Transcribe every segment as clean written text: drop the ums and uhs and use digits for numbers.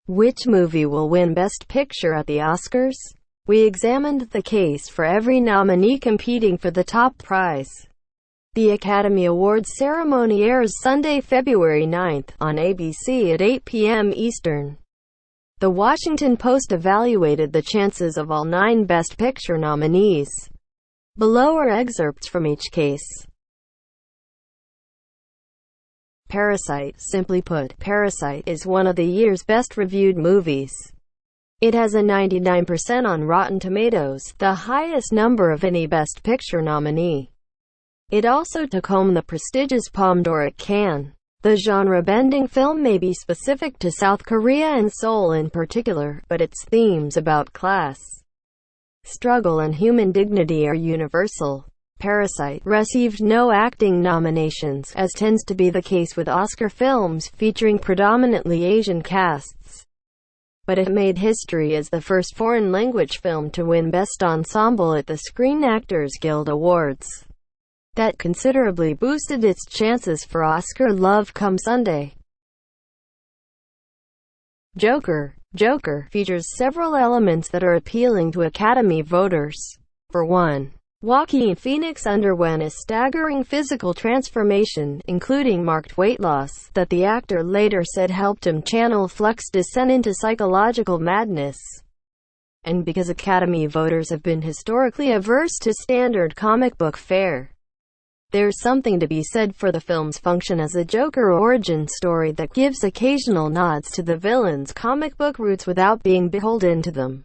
Which movie will win Best Picture at the Oscars? We examined the case for every nominee competing for the top prize. The Academy Awards ceremony airs Sunday, February 9th, on ABC at 8 p.m. Eastern. The Washington Post evaluated the chances of all 9 Best Picture nominees. Below are excerpts from each case. Parasite. Simply put, Parasite is one of the year's best-reviewed movies. It has a 99% on Rotten Tomatoes, the highest number of any Best Picture nominee. It also took home the prestigious Palme d'Or at Cannes. The genre-bending film may be specific to South Korea and Seoul in particular, but its themes about class, struggle and human dignity are universal. Parasite received no acting nominations, as tends to be the case with Oscar films featuring predominantly Asian casts. But it made history as the first foreign-language film to win Best Ensemble at the Screen Actors Guild Awards. That considerably boosted its chances for Oscar love come Sunday. Joker features several elements that are appealing to Academy voters. For one, Joaquin Phoenix underwent a staggering physical transformation, including marked weight loss, that the actor later said helped him channel Flux's descent into psychological madness. And because Academy voters have been historically averse to standard comic book fare, there's something to be said for the film's function as a Joker origin story that gives occasional nods to the villain's comic book roots without being beholden to them.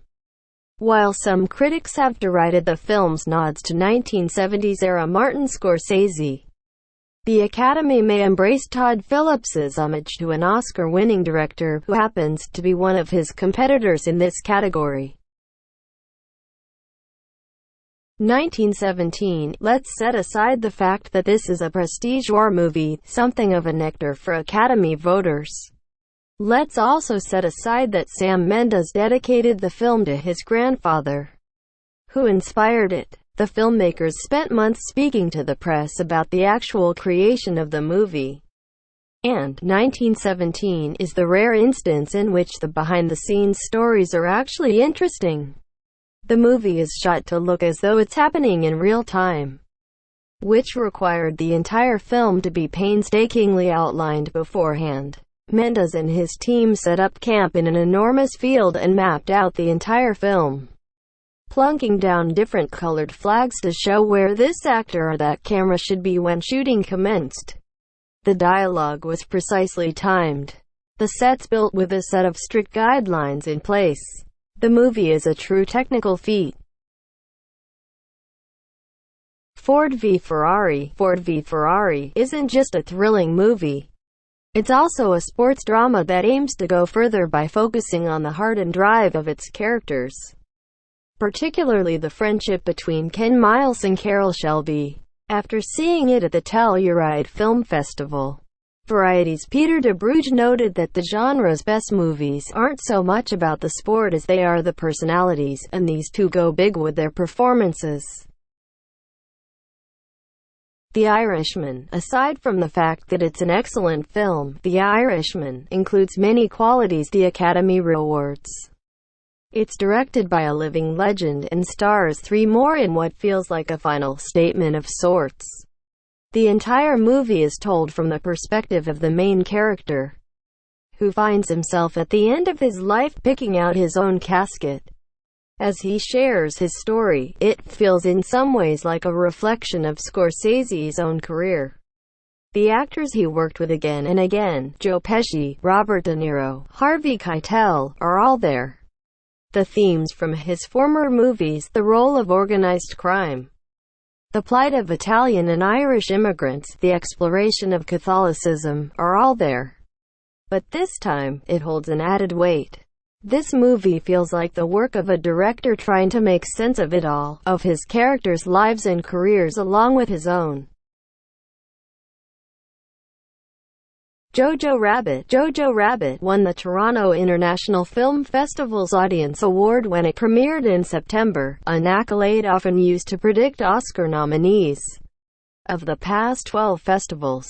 While some critics have derided the film's nods to 1970s-era Martin Scorsese, the Academy may embrace Todd Phillips's homage to an Oscar-winning director who happens to be one of his competitors in this category. 1917. Let's set aside the fact that this is a prestige war movie, something of a nectar for Academy voters. Let's also set aside that Sam Mendes dedicated the film to his grandfather, who inspired it. The filmmakers spent months speaking to the press about the actual creation of the movie. And 1917 is the rare instance in which the behind-the-scenes stories are actually interesting. The movie is shot to look as though it's happening in real time, which required the entire film to be painstakingly outlined beforehand. Mendes and his team set up camp in an enormous field and mapped out the entire film, plunking down different colored flags to show where this actor or that camera should be when shooting commenced. The dialogue was precisely timed. The sets built with a set of strict guidelines in place. The movie is a true technical feat. Ford v Ferrari. Ford v Ferrari isn't just a thrilling movie. It's also a sports drama that aims to go further by focusing on the heart and drive of its characters, particularly the friendship between Ken Miles and Carroll Shelby. After seeing it at the Telluride Film Festival, Variety's Peter DeBruge noted that the genre's best movies aren't so much about the sport as they are the personalities, and these two go big with their performances. The Irishman. Aside from the fact that it's an excellent film, The Irishman includes many qualities the Academy rewards. It's directed by a living legend and stars 3 more in what feels like a final statement of sorts. The entire movie is told from the perspective of the main character, who finds himself at the end of his life picking out his own casket. As he shares his story, it feels in some ways like a reflection of Scorsese's own career. The actors he worked with again and again, Joe Pesci, Robert De Niro, Harvey Keitel, are all there. The themes from his former movies, the role of organized crime, the plight of Italian and Irish immigrants, the exploration of Catholicism, are all there. But this time, it holds an added weight. This movie feels like the work of a director trying to make sense of it all, of his characters' lives and careers along with his own. Jojo Rabbit. Jojo Rabbit won the Toronto International Film Festival's Audience Award when it premiered in September, an accolade often used to predict Oscar nominees of the past 12 festivals.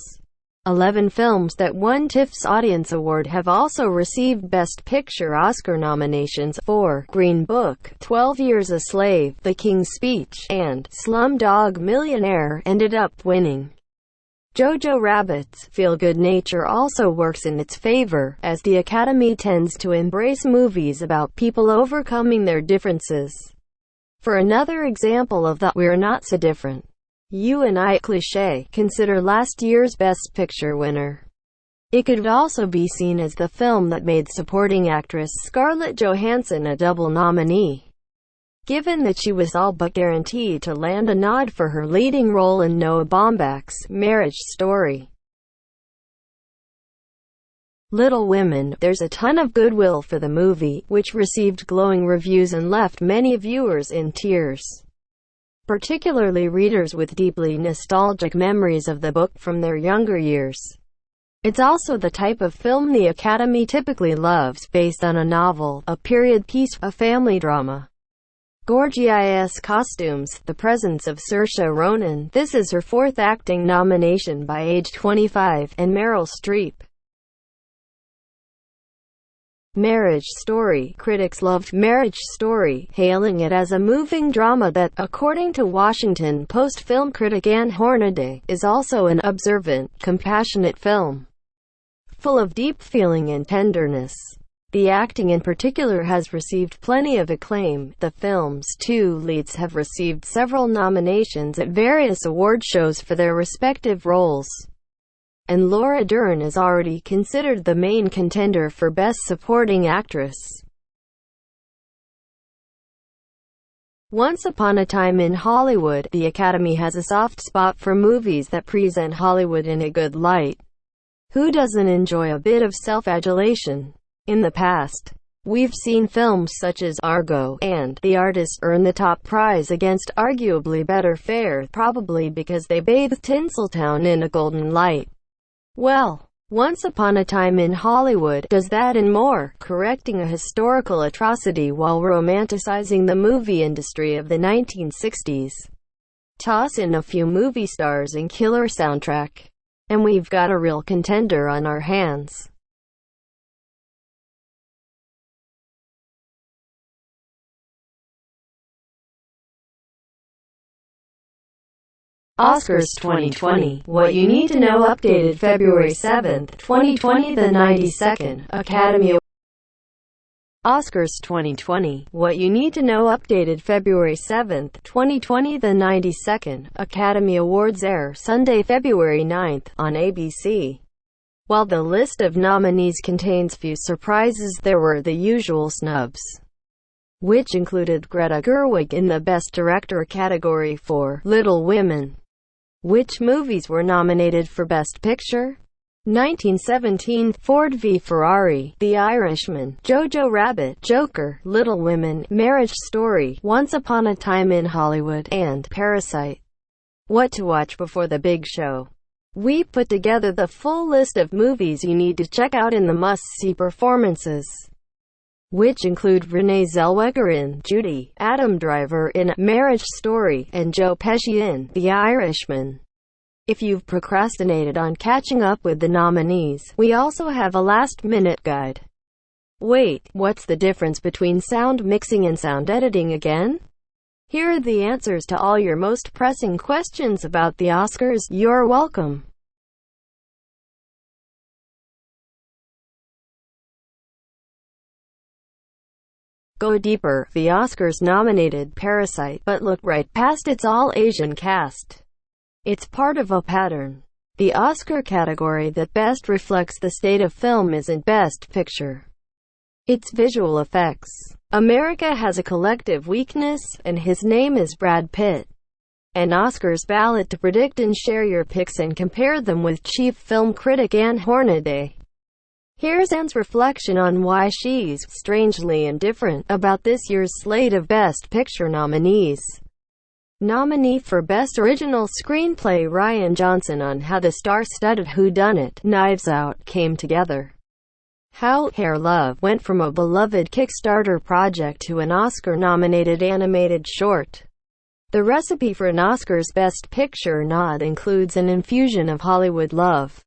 11 films that won TIFF's Audience Award have also received Best Picture Oscar nominations for Green Book, 12 Years a Slave, The King's Speech, and Slumdog Millionaire ended up winning. Jojo Rabbit's feel-good nature also works in its favor, as the Academy tends to embrace movies about people overcoming their differences. For another example of the "we're not so different, you and I" cliché, consider last year's Best Picture winner. It could also be seen as the film that made supporting actress Scarlett Johansson a double nominee, given that she was all but guaranteed to land a nod for her leading role in Noah Baumbach's Marriage Story. Little Women. There's a ton of goodwill for the movie, which received glowing reviews and left many viewers in tears, particularly readers with deeply nostalgic memories of the book from their younger years. It's also the type of film the Academy typically loves, based on a novel, a period piece, a family drama. Gorgeous costumes, the presence of Saoirse Ronan, this is her fourth acting nomination by age 25, and Meryl Streep. Marriage Story. Critics loved Marriage Story, hailing it as a moving drama that, according to Washington Post film critic Ann Hornaday, is also an observant, compassionate film, full of deep feeling and tenderness. The acting in particular has received plenty of acclaim. The film's two leads have received several nominations at various award shows for their respective roles, and Laura Dern is already considered the main contender for Best Supporting Actress. Once Upon a Time in Hollywood. The Academy has a soft spot for movies that present Hollywood in a good light. Who doesn't enjoy a bit of self-adulation? In the past, we've seen films such as Argo and The Artist earn the top prize against arguably better fare, probably because they bathed Tinseltown in a golden light. Well, Once Upon a Time in Hollywood does that and more, correcting a historical atrocity while romanticizing the movie industry of the 1960s. Toss in a few movie stars and killer soundtrack, and we've got a real contender on our hands. Oscars 2020. What you need to know, updated February 7, 2020. The 92nd Academy Oscars 2020. What you need to know, updated February 7, 2020. The 92nd Academy Awards air Sunday, February 9, on ABC. While the list of nominees contains few surprises, there were the usual snubs, which included Greta Gerwig in the Best Director category for Little Women. Which movies were nominated for Best Picture? 1917, Ford v Ferrari, The Irishman, Jojo Rabbit, Joker, Little Women, Marriage Story, Once Upon a Time in Hollywood, and Parasite. What to watch before the big show? We put together the full list of movies you need to check out in the must-see performances, which include Renee Zellweger in Judy, Adam Driver in Marriage Story, and Joe Pesci in The Irishman. If you've procrastinated on catching up with the nominees, we also have a last-minute guide. Wait, what's the difference between sound mixing and sound editing again? Here are the answers to all your most pressing questions about the Oscars. You're welcome. Go deeper. The Oscars nominated Parasite, but look right past its all-Asian cast. It's part of a pattern. The Oscar category that best reflects the state of film isn't Best Picture. It's visual effects. America has a collective weakness, and his name is Brad Pitt. An Oscars ballot to predict and share your picks and compare them with chief film critic Ann Hornaday. Here's Anne's reflection on why she's strangely indifferent about this year's slate of Best Picture nominees. Nominee for Best Original Screenplay Rian Johnson on how the star-studded whodunit, Knives Out, came together. How Hair Love went from a beloved Kickstarter project to an Oscar-nominated animated short. The recipe for an Oscars Best Picture nod includes an infusion of Hollywood love.